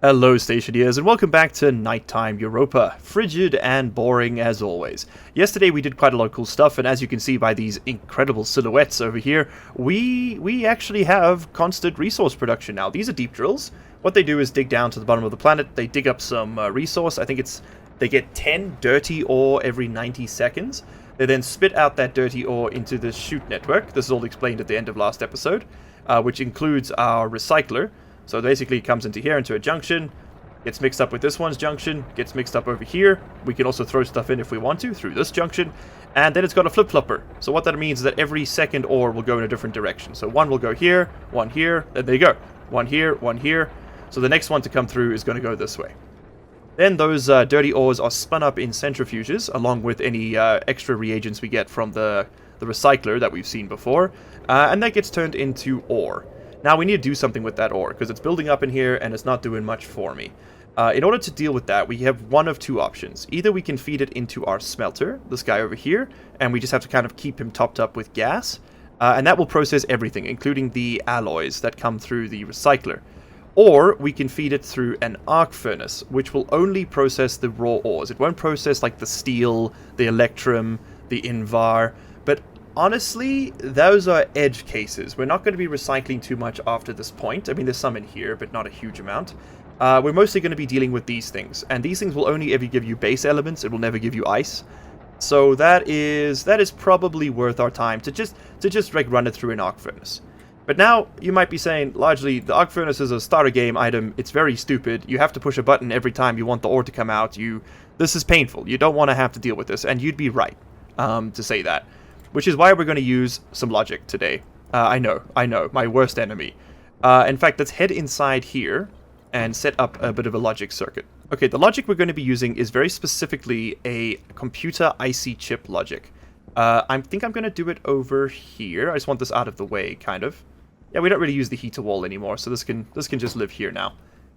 Hello Stationeers, and welcome back to Nighttime Europa. Frigid and boring as always. Yesterday we did quite a lot of cool stuff, and as you can see by these incredible silhouettes over here, we actually have constant resource production now. These are deep drills. What they do is dig down to the bottom of the planet, they dig up some resource. I think they get 10 dirty ore every 90 seconds. They then spit out that dirty ore into the chute network. This is all explained at the end of last episode, which includes our recycler. So basically it comes into here, into a junction, gets mixed up with this one's junction, gets mixed up over here. We can also throw stuff in if we want to, through this junction. And then it's got a flip-flopper. So what that means is that every second ore will go in a different direction. So one will go here, then there you go. One here, one here. So the next one to come through is going to go this way. Then those dirty ores are spun up in centrifuges, along with any extra reagents we get from the recycler that we've seen before. And that gets turned into ore. Now we need to do something with that ore, because it's building up in here and it's not doing much for me. In order to deal with that, we have one of two options. Either we can feed it into our smelter, this guy over here, and we just have to kind of keep him topped up with gas. And that will process everything, including the alloys that come through the recycler. Or we can feed it through an arc furnace, which will only process the raw ores. It won't process like the steel, the electrum, the invar, but honestly, those are edge cases. We're not going to be recycling too much after this point. I mean, there's some in here, but not a huge amount. We're mostly going to be dealing with these things, and these things will only ever give you base elements. It will never give you ice. So that is probably worth our time to just like run it through an arc furnace. But now you might be saying, largely, the arc furnace is a starter game item. It's very stupid. You have to push a button every time you want the ore to come out. This is painful. You don't want to have to deal with this, and you'd be right to say that. Which is why we're going to use some logic today. I know, my worst enemy. In fact, let's head inside here and set up a bit of a logic circuit. Okay, the logic we're going to be using is very specifically a computer IC chip logic. I think I'm going to do it over here. I just want this out of the way, kind of. Yeah, we don't really use the heater wall anymore, so this can just live here now.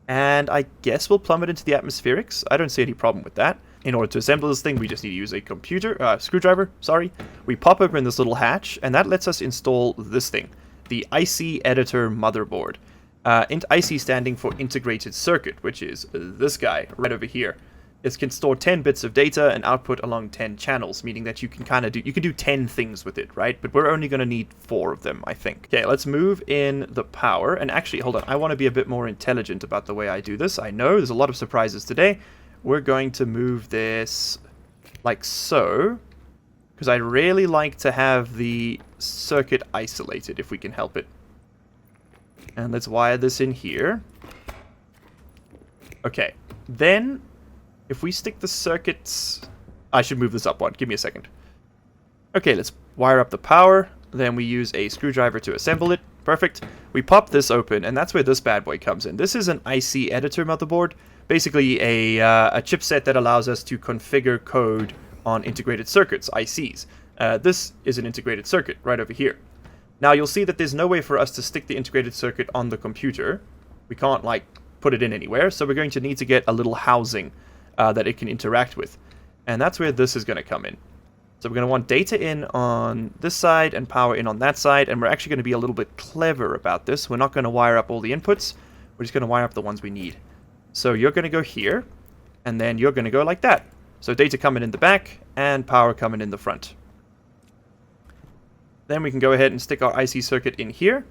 And I guess we'll plumb it into the atmospherics. I don't see any problem with that. In order to assemble this thing, we just need to use a screwdriver, sorry. We pop open this little hatch, and that lets us install this thing, the IC Editor Motherboard. IC standing for Integrated Circuit, which is this guy right over here. It can store 10 bits of data and output along 10 channels, meaning that you can do 10 things with it, right? But we're only going to need 4 of them, I think. Okay, let's move in the power. And actually, hold on, I want to be a bit more intelligent about the way I do this. I know there's a lot of surprises today. We're going to move this like so, because I really like to have the circuit isolated if we can help it. And let's wire this in here. Okay, then if we stick the circuits... I should move this up one. Give me a second. Okay, let's wire up the power. Then we use a screwdriver to assemble it. Perfect. We pop this open, and that's where this bad boy comes in. This is an IC Editor motherboard. Basically a chipset that allows us to configure code on integrated circuits, ICs. This is an integrated circuit right over here. Now you'll see that there's no way for us to stick the integrated circuit on the computer. We can't like put it in anywhere, so we're going to need to get a little housing that it can interact with. And that's where this is going to come in. So we're going to want data in on this side and power in on that side, and we're actually going to be a little bit clever about this. We're not going to wire up all the inputs, we're just going to wire up the ones we need. So you're going to go here, and then you're going to go like that. So data coming in the back, and power coming in the front. Then we can go ahead and stick our IC circuit in here,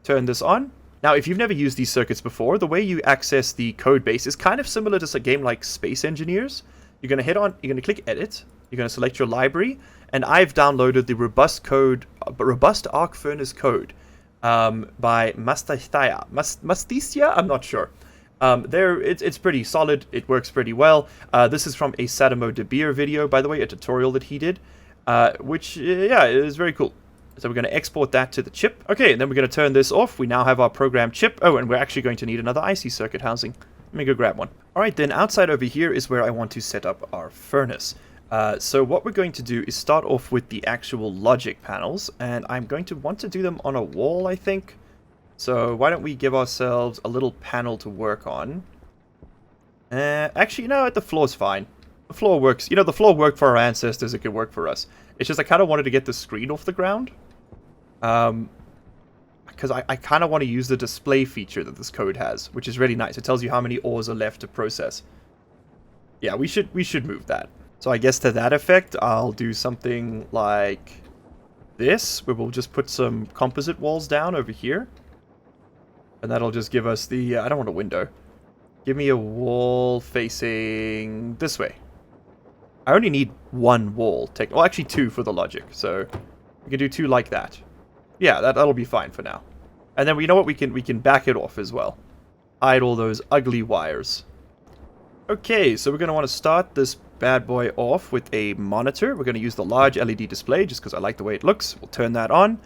turn this on. Now, if you've never used these circuits before, the way you access the code base is kind of similar to a game like Space Engineers. You're going to click Edit, you're going to select your library, and I've downloaded the Robust Arc Furnace code by Mastisia? I'm not sure. It's pretty solid. It works pretty well. This is from a Sadamo De Beer video, by the way, a tutorial that he did, which, yeah, is very cool. So we're going to export that to the chip. Okay, and then we're going to turn this off. We now have our program chip. Oh, and we're actually going to need another IC circuit housing. Let me go grab one. All right, then outside over here is where I want to set up our furnace. So what we're going to do is start off with the actual logic panels, and I'm going to want to do them on a wall, I think. So why don't we give ourselves a little panel to work on. Actually, you know what? The floor's fine. The floor works. You know, the floor worked for our ancestors. It could work for us. It's just I kind of wanted to get the screen off the ground. I because I kind of want to use the display feature that this code has, which is really nice. It tells you how many ores are left to process. Yeah, we should move that. So I guess to that effect, I'll do something like this, where we'll just put some composite walls down over here. And that'll just give us the... I don't want a window. Give me a wall facing this way. I only need one wall. Well, actually two for the logic. So we can do two like that. Yeah, that'll be fine for now. And then you know what? We can back it off as well. Hide all those ugly wires. Okay, so we're going to want to start this bad boy off with a monitor. We're going to use the large LED display just because I like the way it looks. We'll turn that on.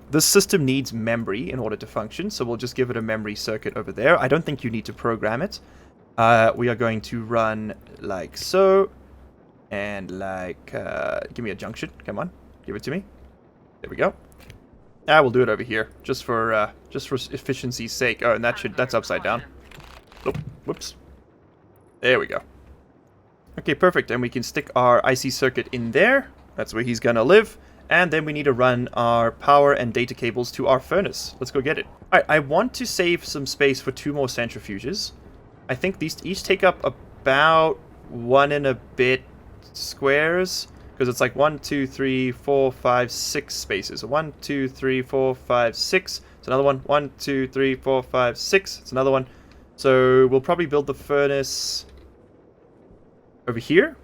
This system needs memory in order to function, so we'll just give it a memory circuit over there. I don't think you need to program it. We are going to run like so. And like, give me a junction. Come on, give it to me. There we go. We'll do it over here, just for efficiency's sake. Oh, and that's upside down. Oh, whoops. There we go. Okay, perfect. And we can stick our IC circuit in there. That's where he's gonna live. And then we need to run our power and data cables to our furnace. Let's go get it. Alright, I want to save some space for 2 more centrifuges. I think these each take up about 1 and a bit squares. Because it's like 1, 2, 3, 4, 5, 6 spaces. So 1, 2, 3, 4, 5, 6. It's another one. 1, 2, 3, 4, 5, 6. It's another one. So we'll probably build the furnace over here.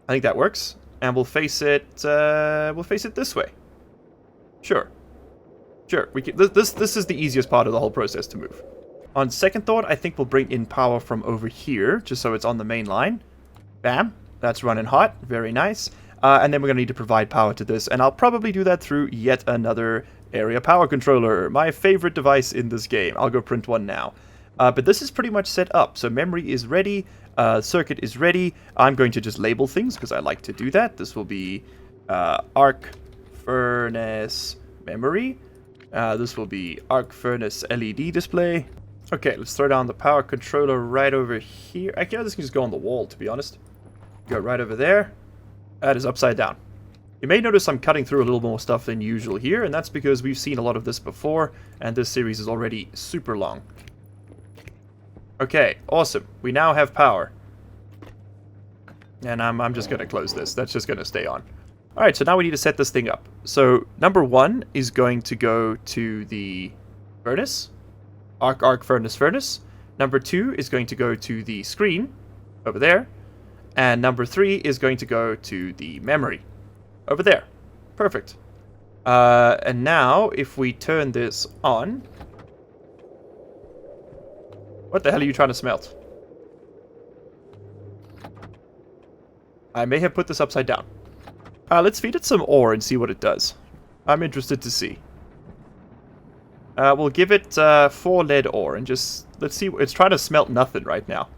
I think that works. And we'll face it this way. Sure. Sure. We can, this is the easiest part of the whole process to move. On second thought, I think we'll bring in power from over here, just so it's on the main line. Bam. That's running hot. Very nice. And then we're going to need to provide power to this. And I'll probably do that through yet another area power controller. My favorite device in this game. I'll go print one now. But this is pretty much set up. So memory is ready. Circuit is ready. I'm going to just label things because I like to do that. This will be arc furnace memory. This will be arc furnace LED display. Okay, let's throw down the power controller right over here. Actually, this can just go on the wall, to be honest. Go right over there. That is upside down. You may notice I'm cutting through a little more stuff than usual here, and that's because we've seen a lot of this before, and this series is already super long. Okay, awesome. We now have power. And I'm just going to close this. That's just going to stay on. Alright, so now we need to set this thing up. So, number 1 is going to go to the furnace. Arc furnace. Number 2 is going to go to the screen over there. And number 3 is going to go to the memory over there. Perfect. And now, if we turn this on... What the hell are you trying to smelt? I may have put this upside down. Let's feed it some ore and see what it does. I'm interested to see. We'll give it 4 lead ore and just... Let's see. It's trying to smelt nothing right now.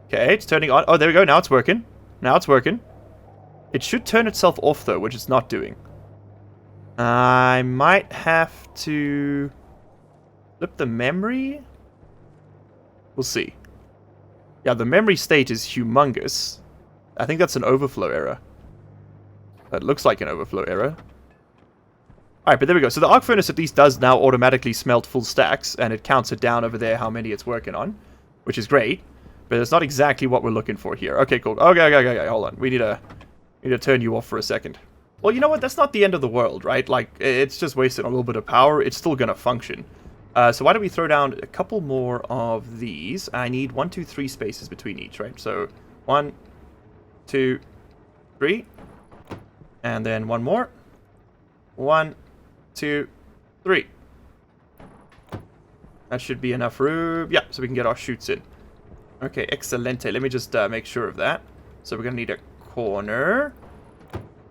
Okay, it's turning on. Oh, there we go. Now it's working. Now it's working. It should turn itself off, though, which it's not doing. I might have to... Flip the memory? We'll see. Yeah, the memory state is humongous. I think that's an overflow error. That looks like an overflow error. Alright, but there we go. So the arc furnace at least does now automatically smelt full stacks, and it counts it down over there how many it's working on, which is great. But it's not exactly what we're looking for here. Okay, cool. Okay, hold on. We need to turn you off for a second. Well, you know what? That's not the end of the world, right? Like, it's just wasting a little bit of power. It's still going to function. So why don't we throw down a couple more of these? I need 1, 2, 3 spaces between each, right? So 1, 2, 3. And then one more. 1, 2, 3. That should be enough room. Yeah, so we can get our chutes in. Okay, excelente. Let me just make sure of that. So we're going to need a corner.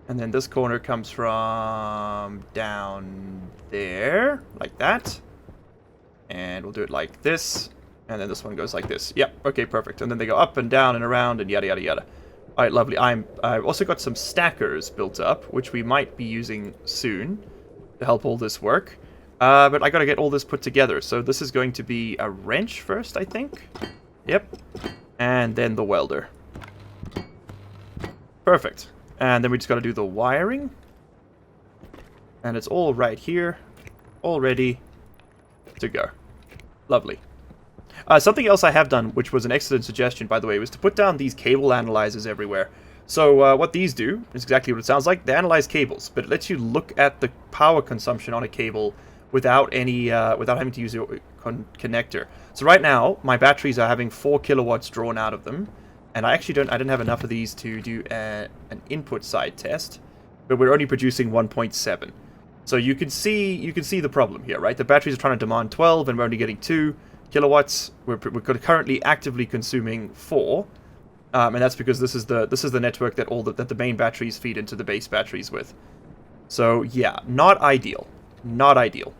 And then this corner comes from down there, like that. And we'll do it like this. And then this one goes like this. Yep, okay, perfect. And then they go up and down and around and yada, yada, yada. Alright, lovely. I've also got some stackers built up, which we might be using soon to help all this work. But I gotta get all this put together. So this is going to be a wrench first, I think. Yep. And then the welder. Perfect. And then we just gotta do the wiring. And it's all right here. All ready to go. Lovely. Something else I have done, which was an excellent suggestion, by the way, was to put down these cable analyzers everywhere. So what these do is exactly what it sounds like. They analyze cables, but it lets you look at the power consumption on a cable without having to use your connector. So right now, my batteries are having 4 kilowatts drawn out of them, and I didn't have enough of these to do an input side test, but we're only producing 1.7. So you can see the problem here, right? The batteries are trying to demand 12, and we're only getting 2 kilowatts. We're currently actively consuming 4, and that's because this is the network that the main batteries feed into the base batteries with. So yeah, not ideal, not ideal.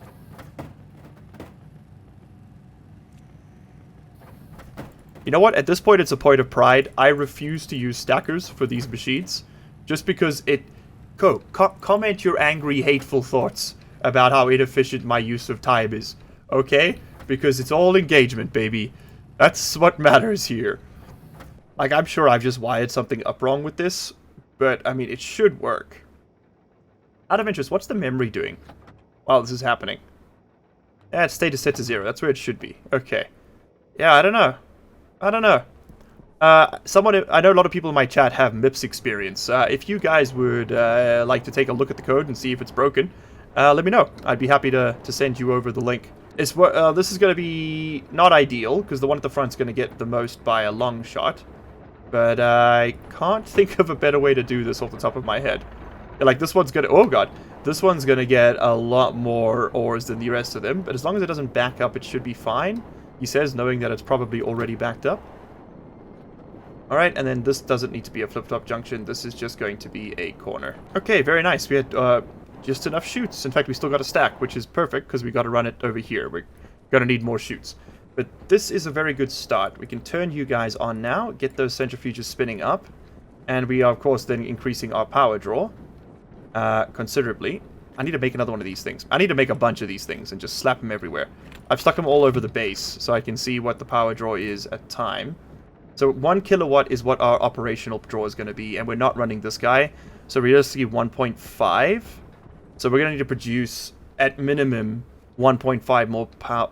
You know what? At this point, it's a point of pride. I refuse to use stackers for these machines, just because comment your angry, hateful thoughts about how inefficient my use of time is, okay? Because it's all engagement, baby. That's what matters here. Like, I'm sure I've just wired something up wrong with this, but, I mean, it should work. Out of interest, what's the memory doing while this is happening? Yeah, it's stayed set to 0. That's where it should be. Okay. Yeah, I don't know. I know a lot of people in my chat have MIPS experience. If you guys would like to take a look at the code and see if it's broken, let me know. I'd be happy to send you over the link. This is going to be not ideal, because the one at the front's going to get the most by a long shot. But I can't think of a better way to do this off the top of my head. Like, this one's going to... Oh, God. This one's going to get a lot more ores than the rest of them. But as long as it doesn't back up, it should be fine. He says, knowing that it's probably already backed up. Alright, and then this doesn't need to be a flip-flop junction. This is just going to be a corner. Okay, very nice. We had just enough chutes. In fact, we still got a stack, which is perfect, because we got to run it over here. We're going to need more chutes. But this is a very good start. We can turn you guys on now, get those centrifuges spinning up, and we are, of course, then increasing our power draw considerably. I need to make another one of these things. I need to make a bunch of these things and just slap them everywhere. I've stuck them all over the base, so I can see what the power draw is at time. So 1 kilowatt is what our operational draw is going to be, and we're not running this guy. So realistically 1.5. So we're going to need to produce, at minimum, 1.5 more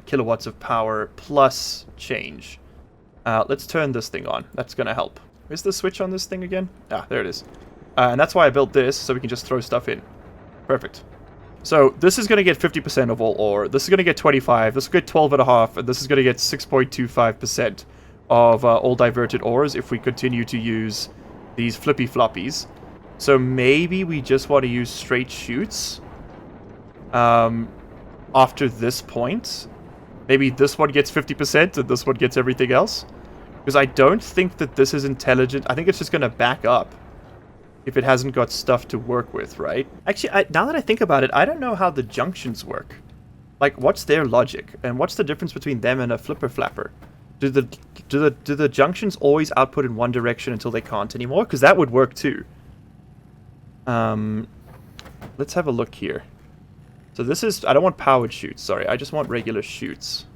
kilowatts of power plus change. Let's turn this thing on. That's going to help. Where's the switch on this thing again? Ah, there it is. And that's why I built this, so we can just throw stuff in. Perfect. So this is going to get 50% of all ore. This is going to get 25. This will get 12.5, and this is going to get 6.25% of all diverted ores if we continue to use these flippy floppies. So maybe we just want to use straight chutes after this point. Maybe this one gets 50% and this one gets everything else. Because I don't think that this is intelligent. I think it's just going to back up if it hasn't got stuff to work with, right? Actually, now that I think about it, I don't know how the junctions work. Like, what's their logic? And what's the difference between them and a flipper flapper? Do the junctions always output in one direction until they can't anymore? Because that would work too. Let's have a look here. So this is... I don't want powered chutes, sorry. I just want regular chutes.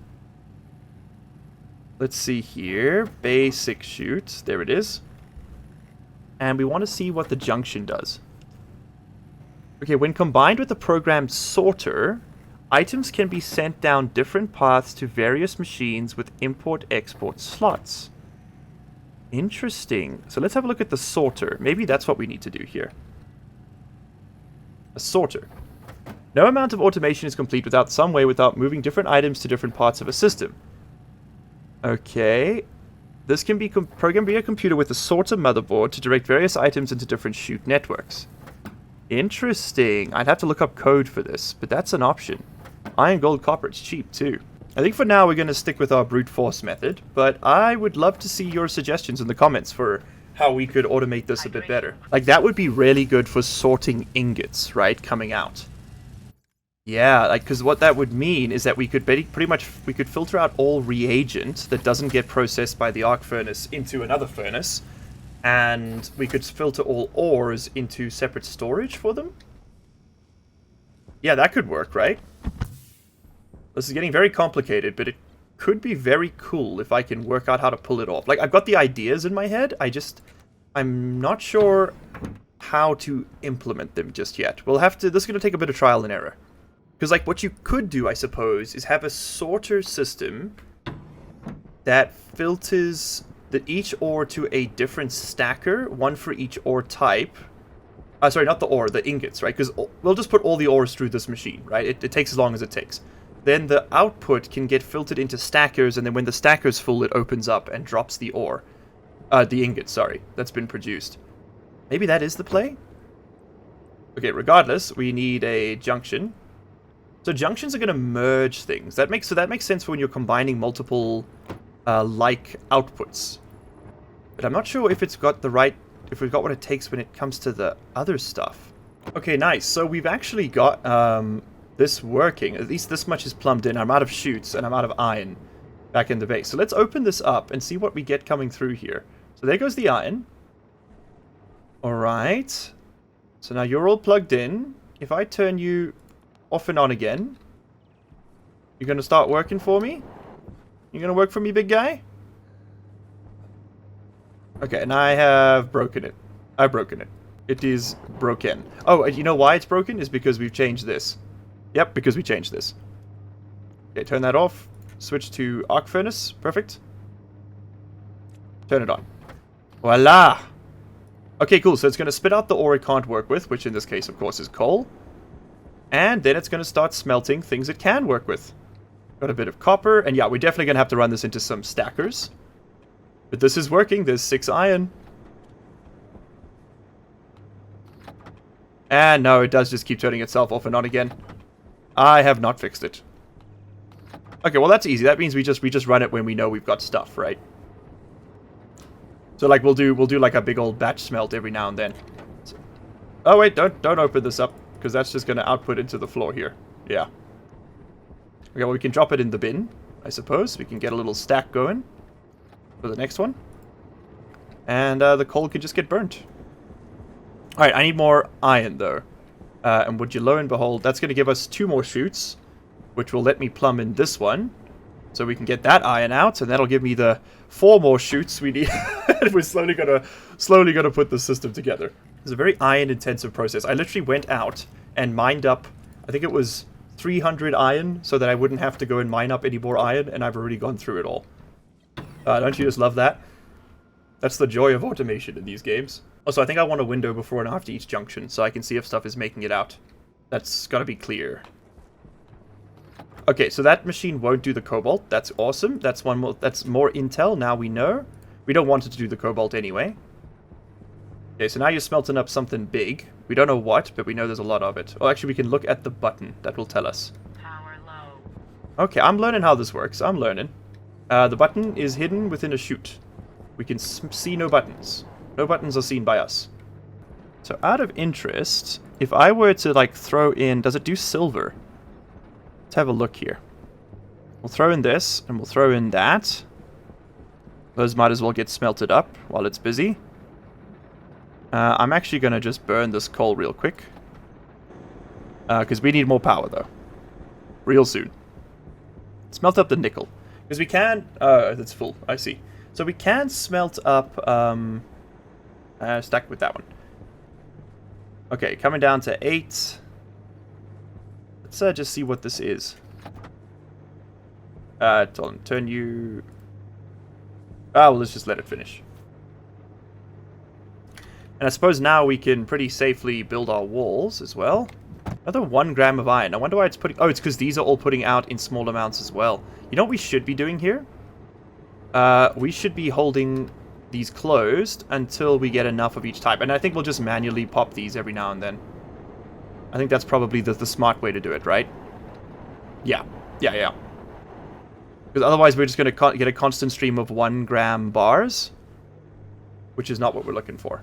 Let's see here. Basic chute. There it is. And we want to see what the junction does. Okay, when combined with the programmed sorter, items can be sent down different paths to various machines with import-export slots. Interesting. So let's have a look at the sorter. Maybe that's what we need to do here. A sorter. No amount of automation is complete without moving different items to different parts of a system. Okay. This can be programmed via a computer with a sorter motherboard to direct various items into different chute networks. Interesting. I'd have to look up code for this, but that's an option. Iron, gold, copper, it's cheap too. I think for now we're going to stick with our brute force method, but I would love to see your suggestions in the comments for how we could automate this a bit better. Like, that would be really good for sorting ingots, right, coming out. Yeah, like, because what that would mean is that we could pretty much filter out all reagent that doesn't get processed by the arc furnace into another furnace, and we could filter all ores into separate storage for them. Yeah, that could work, right? This is getting very complicated, but it could be very cool if I can work out how to pull it off. Like, I've got the ideas in my head, I'm not sure how to implement them just yet. We'll have to... This is going to take a bit of trial and error. Because, like, what you could do, I suppose, is have a sorter system that filters each ore to a different stacker, one for each ore type. Sorry, not the ore, the ingots, right? Because we'll just put all the ores through this machine, right? It takes as long as it takes. Then the output can get filtered into stackers, and then when the stacker's full, it opens up and drops the ore. The ingot, sorry, that's been produced. Maybe that is the play? Okay, regardless, we need a junction. So junctions are going to merge things. That makes sense for when you're combining multiple like outputs. But I'm not sure if it's got the right... if we've got what it takes when it comes to the other stuff. Okay, nice. So we've actually got this working. At least this much is plumbed in. I'm out of chutes and I'm out of iron back in the base. So let's open this up and see what we get coming through here. So there goes the iron. Alright. So now you're all plugged in. If I turn you off and on again, you're going to start working for me? You're going to work for me, big guy? Okay, and I have broken it. I've broken it. It is broken. Oh, you know why it's broken? Is because we've changed this. Yep, because we changed this. Okay, turn that off. Switch to arc furnace. Perfect. Turn it on. Voila! Okay, cool. So it's going to spit out the ore it can't work with, which in this case, of course, is coal. And then it's going to start smelting things it can work with. Got a bit of copper. And yeah, we're definitely going to have to run this into some stackers. But this is working. There's 6 iron. And no, it does just keep turning itself off and on again. I have not fixed it. Okay, well that's easy. That means we just run it when we know we've got stuff, right? So like we'll do like a big old batch smelt every now and then. So, oh wait, don't open this up because that's just going to output into the floor here. Yeah. Okay, well we can drop it in the bin, I suppose. We can get a little stack going for the next one. And the coal can just get burnt. Alright, I need more iron though. And would you lo and behold, that's going to give us 2 more chutes, which will let me plumb in this one. So we can get that iron out, and that'll give me the 4 more chutes we need. We're slowly gonna put the system together. It's a very iron-intensive process. I literally went out and mined up, I think it was 300 iron, so that I wouldn't have to go and mine up any more iron, and I've already gone through it all. Don't you just love that? That's the joy of automation in these games. Also, I think I want a window before and after each junction, so I can see if stuff is making it out. That's gotta be clear. Okay, so that machine won't do the cobalt. That's awesome. That's more intel. Now we know. We don't want it to do the cobalt anyway. Okay, so now you're smelting up something big. We don't know what, but we know there's a lot of it. Oh, actually, we can look at the button. That will tell us. Power low. Okay, I'm learning how this works. I'm learning. The button is hidden within a chute. We can see no buttons. No buttons are seen by us. So out of interest, if I were to like throw in... Does it do silver? Let's have a look here. We'll throw in this, and we'll throw in that. Those might as well get smelted up while it's busy. I'm actually going to just burn this coal real quick. Because we need more power, though. Real soon. Smelt up the nickel. Because we can... that's full. I see. So we can smelt up... stack with that one. Okay, coming down to 8... Let's just see what this is. Turn you... well, let's just let it finish. And I suppose now we can pretty safely build our walls as well. Another 1 gram of iron. I wonder why it's putting... Oh, it's because these are all putting out in small amounts as well. You know what we should be doing here? We should be holding these closed until we get enough of each type. And I think we'll just manually pop these every now and then. I think that's probably the smart way to do it, right? Yeah. Yeah. Because otherwise we're just going to get a constant stream of 1 gram bars. Which is not what we're looking for.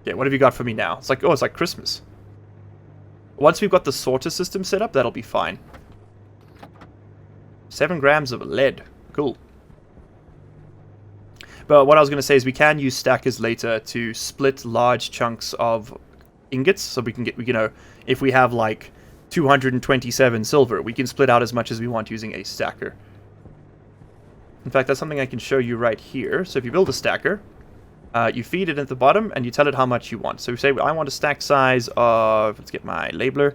Okay, what have you got for me now? It's like, oh, it's like Christmas. Once we've got the sorter system set up, that'll be fine. 7 grams of lead. Cool. But what I was going to say is we can use stackers later to split large chunks of ingots, so we can get, you know, if we have like 227 silver, we can split out as much as we want using a stacker. In fact, that's something I can show you right here. So if you build a stacker, You feed it at the bottom, and you tell it how much you want. So say I want a stack size of, let's get my labeler.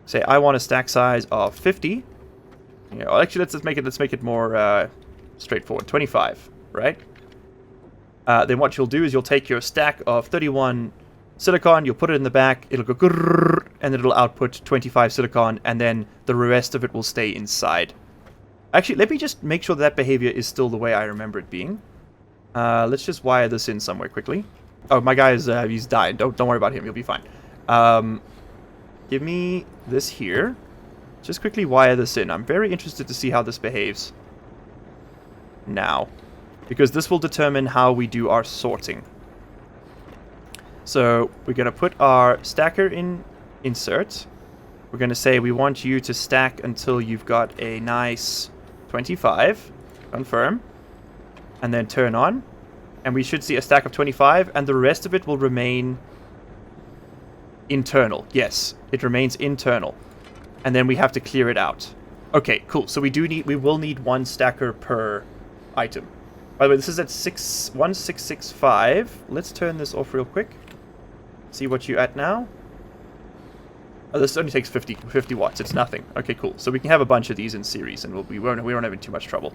Say I want a stack size of 50. Yeah, well, actually, let's make it more straightforward. 25, right? Then what you'll do is you'll take your stack of 31 silicon, you'll put it in the back, it'll go grrrr, and it'll output 25 silicon, and then the rest of it will stay inside. Actually, let me just make sure that behavior is still the way I remember it being. Let's just wire this in somewhere quickly. Oh, my guy is he's died. Don't worry about him. He'll be fine. Give me this here. Just quickly wire this in. I'm very interested to see how this behaves now, because this will determine how we do our sorting. So we're going to put our stacker in insert. We're going to say we want you to stack until you've got a nice 25. Confirm. And then turn on. And we should see a stack of 25, and the rest of it will remain internal. Yes, it remains internal. And then we have to clear it out. Okay, cool. So we will need one stacker per item. By the way, this is at 1665. Let's turn this off real quick. See what you're at now. Oh, this only takes 50 watts. It's nothing. Okay, cool. So we can have a bunch of these in series, and we won't have too much trouble.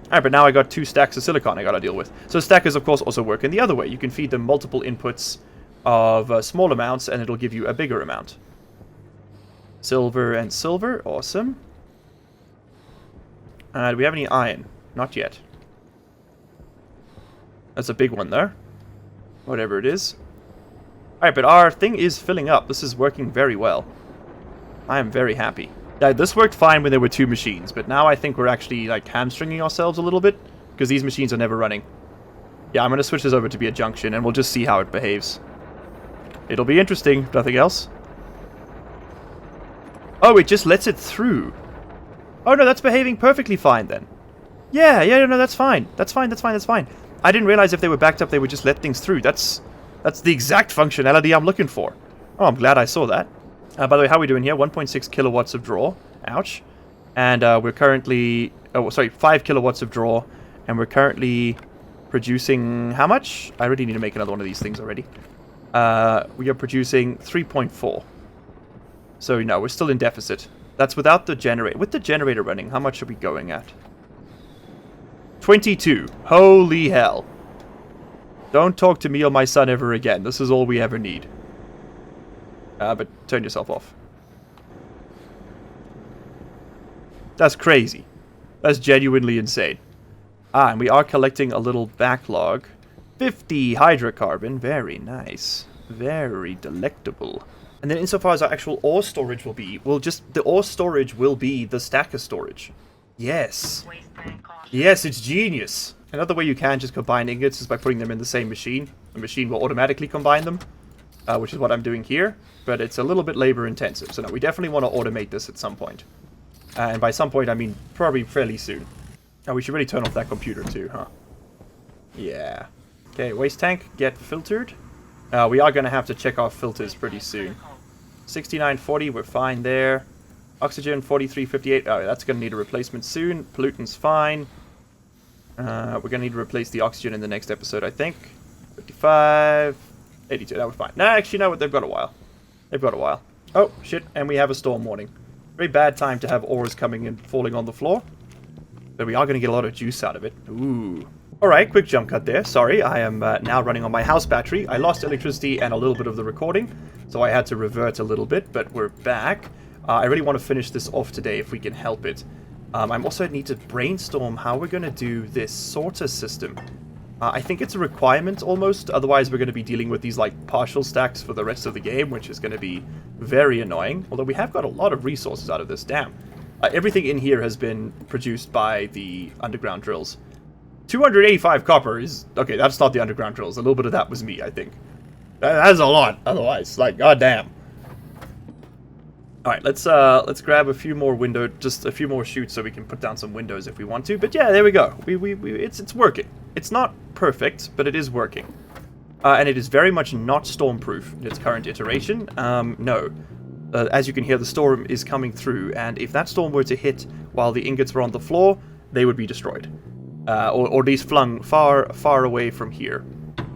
Alright, but now I got 2 stacks of silicon I gotta deal with. So stackers, of course, also work in the other way. You can feed them multiple inputs of small amounts, and it'll give you a bigger amount. Silver and silver. Awesome. Do we have any iron? Not yet. That's a big one there. Whatever it is. Alright, but our thing is filling up. This is working very well. I am very happy. Yeah, this worked fine when there were 2 machines, but now I think we're actually like hamstringing ourselves a little bit, because these machines are never running. Yeah, I'm going to switch this over to be a junction, and we'll just see how it behaves. It'll be interesting, if nothing else. Oh, it just lets it through. Oh no, that's behaving perfectly fine then. Yeah, no, that's fine. That's fine. I didn't realize if they were backed up, they would just let things through. That's the exact functionality I'm looking for. Oh, I'm glad I saw that. By the way, how are we doing here? 1.6 kilowatts of draw. Ouch. And we're currently... Oh, sorry, 5 kilowatts of draw. And we're currently producing... How much? I already need to make another one of these things already. We are producing 3.4. So, no, we're still in deficit. That's without the generator. With the generator running, how much are we going at? 22. Holy hell. Don't talk to me or my son ever again. This is all we ever need. But turn yourself off. That's crazy. That's genuinely insane. And we are collecting a little backlog. 50 hydrocarbon. Very nice. Very delectable. And then insofar as our actual ore storage will be, the ore storage will be the stacker storage. Yes. Yes, it's genius. Another way you can just combine ingots is by putting them in the same machine. The machine will automatically combine them, which is what I'm doing here. But it's a little bit labor intensive. So no, we definitely want to automate this at some point. And by some point, I mean probably fairly soon. Oh, we should really turn off that computer too, huh? Yeah. Okay, waste tank, get filtered. We are going to have to check our filters pretty soon. 6940, we're fine there. Oxygen, 4358. Oh, that's going to need a replacement soon. Pollutants, fine. We're going to need to replace the oxygen in the next episode, I think. 55... 82, that was fine. No, actually, no, they've got a while. Oh, shit, and we have a storm warning. Very bad time to have ores coming and falling on the floor. But we are going to get a lot of juice out of it. Ooh. Alright, quick jump cut there. Sorry, I am now running on my house battery. I lost electricity and a little bit of the recording, so I had to revert a little bit, but we're back. I really want to finish this off today if we can help it. I'm also need to brainstorm how we're going to do this sorter system. I think it's a requirement almost, otherwise we're going to be dealing with these like partial stacks for the rest of the game, which is going to be very annoying. Although we have got a lot of resources out of this, damn. Everything in here has been produced by the underground drills. 285 copper is... Okay, that's not the underground drills. A little bit of that was me, I think. That's a lot, otherwise. Like, goddamn. Alright, let's grab a few more just a few more chutes so we can put down some windows if we want to. But yeah, there we go. It's working. It's not perfect, but it is working. And it is very much not storm-proof in its current iteration. No. As you can hear, the storm is coming through, and if that storm were to hit while the ingots were on the floor, they would be destroyed. Or at least flung far away from here,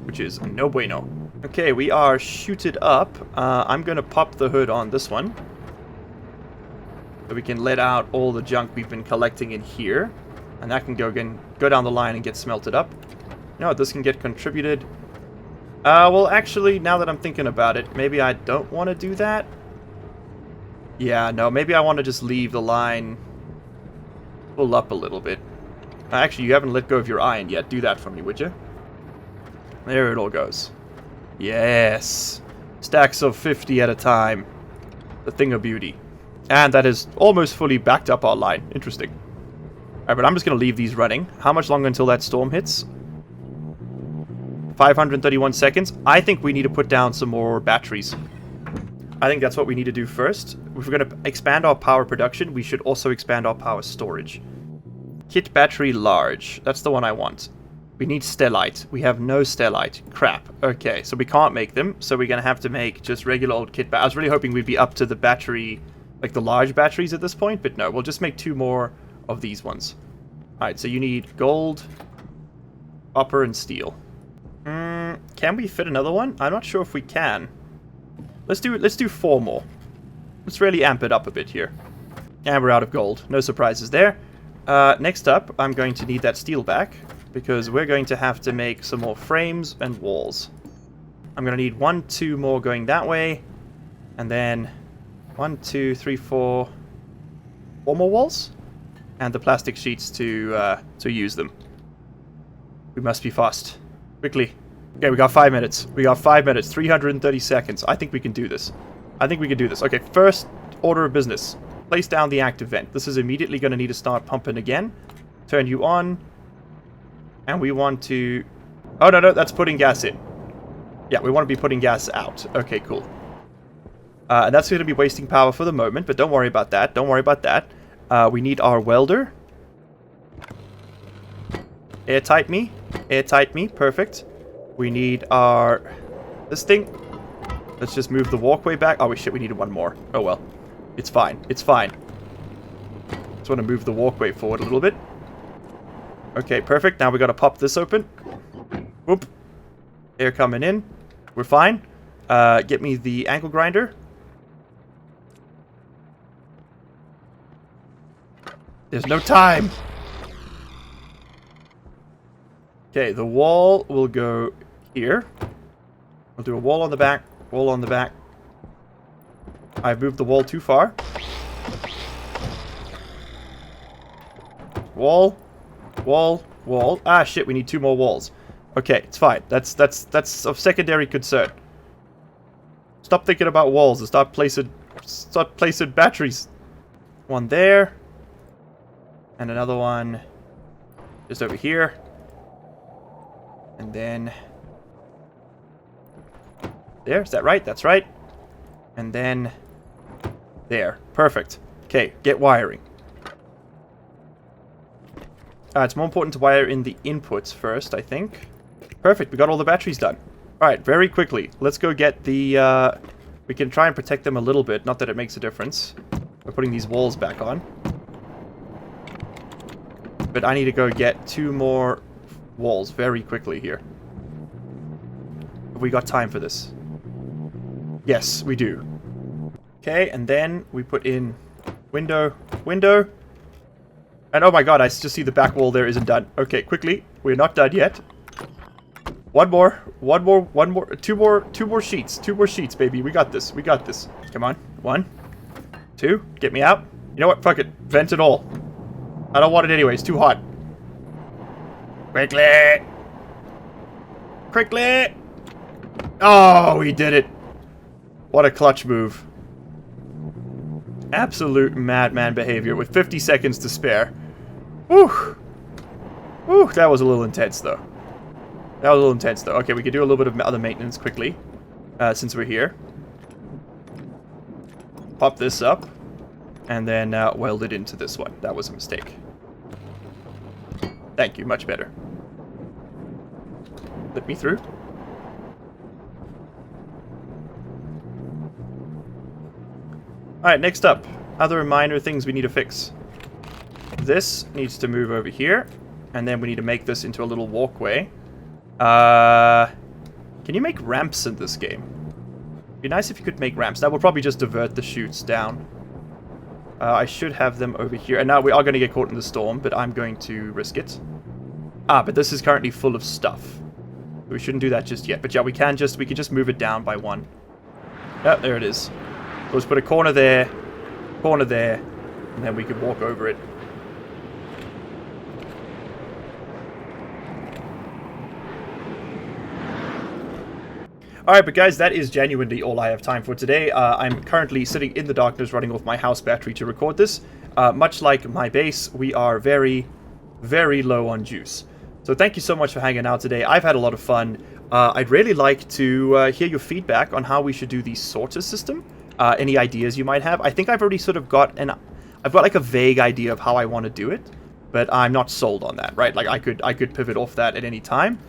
which is no bueno. Okay, we are shooted up. I'm going to pop the hood on this one, so we can let out all the junk we've been collecting in here. And that can go down the line and get smelted up. No, this can get contributed. Well, actually, now that I'm thinking about it, maybe I don't want to do that. Yeah, no, maybe I want to just leave the line pull up a little bit. Actually, you haven't let go of your iron yet. Do that for me, would you? There it all goes. Yes. Stacks of 50 at a time. The thing of beauty. And that has almost fully backed up our line. Interesting. Alright, but I'm just going to leave these running. How much longer until that storm hits? 531 seconds. I think we need to put down some more batteries. I think that's what we need to do first. If we're going to expand our power production, we should also expand our power storage. Kit battery large. That's the one I want. We need stellite. We have no stellite. Crap. Okay, so we can't make them. So we're going to have to make just regular old kit. I was really hoping we'd be up to the battery, like the large batteries at this point. But no, we'll just make 2 more of these ones. Alright, so you need gold, copper, and steel. Can we fit another one? I'm not sure if we can. Let's do 4 more. Let's really amp it up a bit here. And we're out of gold. No surprises there. Next up, I'm going to need that steel back, because we're going to have to make some more frames and walls. I'm going to need 1, 2 more going that way, and then 1, 2, 3, 4 more walls, and the plastic sheets to use them. We must be fast. Quickly. Okay, we got 5 minutes. We got 5 minutes, 330 seconds. I think we can do this. I think we can do this. Okay, first order of business. Place down the active vent. This is immediately going to need to start pumping again. Turn you on. And we want to... Oh, no, that's putting gas in. Yeah, we want to be putting gas out. Okay, cool. And that's going to be wasting power for the moment, but don't worry about that. Don't worry about that. We need our welder. Airtight me. Airtight me. Perfect. We need our... this thing. Let's just move the walkway back. Oh, shit, we needed 1 more. Oh, well. It's fine. It's fine. Just want to move the walkway forward a little bit. Okay, perfect. Now we got to pop this open. Whoop. Air coming in. We're fine. Get me the angle grinder. There's no time. Okay, the wall will go here. We'll do a wall on the back. Wall on the back. I've moved the wall too far. Wall. Wall. Wall. Ah, shit, we need 2 more walls. Okay, it's fine. That's of secondary concern. Stop thinking about walls and start placing batteries. 1 there. And another one just over here. And then there. Is that right? That's right. And then there. Perfect. Okay, get wiring. It's more important to wire in the inputs first, I think. Perfect, we got all the batteries done. Alright, very quickly. Let's go get the... we can try and protect them a little bit. Not that it makes a difference. We're putting these walls back on. But I need to go get 2 more walls very quickly here. Have we got time for this? Yes, we do. Okay, and then we put in window. And oh my god, I just see the back wall there isn't done. Okay, quickly. We're not done yet. 1 more. 2 more sheets. 2 more sheets, baby. We got this. We got this. Come on. 1, 2. Get me out. You know what? Fuck it. Vent it all. I don't want it anyway. It's too hot. Quickly. Quickly. Oh, we did it. What a clutch move. Absolute madman behavior with 50 seconds to spare. Whew. Whew, that was a little intense, though. Okay, we can do a little bit of other maintenance quickly, since we're here. Pop this up, and then weld it into this one. That was a mistake. Thank you, much better. Let me through. Alright, next up. Other minor things we need to fix. This needs to move over here. And then we need to make this into a little walkway. Can you make ramps in this game? It'd be nice if you could make ramps. That will probably just divert the chutes down. I should have them over here. And now we are going to get caught in the storm, but I'm going to risk it. But this is currently full of stuff. We shouldn't do that just yet. But yeah, we can just move it down by one. Oh, there it is. Let's put a corner there, and then we could walk over it. Alright, but guys, that is genuinely all I have time for today. I'm currently sitting in the darkness running off my house battery to record this. Much like my base, we are very, very low on juice. So thank you so much for hanging out today. I've had a lot of fun. I'd really like to hear your feedback on how we should do the sorter system. Any ideas you might have. I think I've already sort of got like a vague idea of how I want to do it, but I'm not sold on that, right? Like I could pivot off that at any time.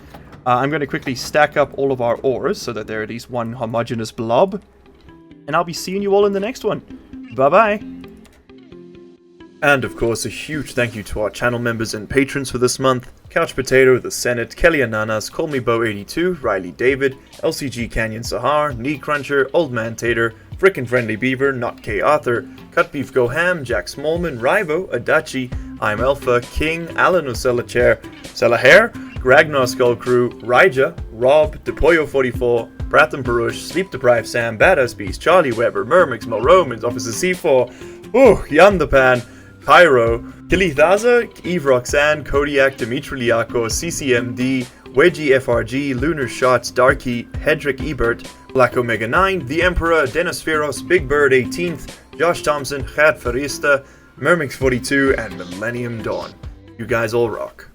I'm going to quickly stack up all of our ores so that there are these one homogeneous blob. And I'll be seeing you all in the next one. Bye-bye. And of course, a huge thank you to our channel members and patrons for this month. Couch Potato, The Senate, Kelly Ananas, Call Me Bo 82, Riley David, LCG Canyon Sahar, Knee Cruncher, Old Man Tater, Frickin' Friendly Beaver, Not K Arthur, Cut Beef Go Ham, Jack Smallman, Rivo, Adachi, I'm Alpha, King, Alan Osella Chair, Sella Hair, Ragnar Skull Crew, Raija, Rob, DePoyo44, Pratham Parush, Sleep Deprived Sam, Badass Beast, Charlie Weber, Mermix, Mo Romans, Officer C4, Yan the Pan, Pyro, Kilithaza, Eve Roxanne, Kodiak, Dimitri Liako, CCMD, Wedgie FRG, Lunar Shots, Darky, Hedrick Ebert, Black Omega 9, The Emperor, Dennis Feros, Big Bird 18th, Josh Thompson, Chad Farista, Mermix42, and Millennium Dawn. You guys all rock.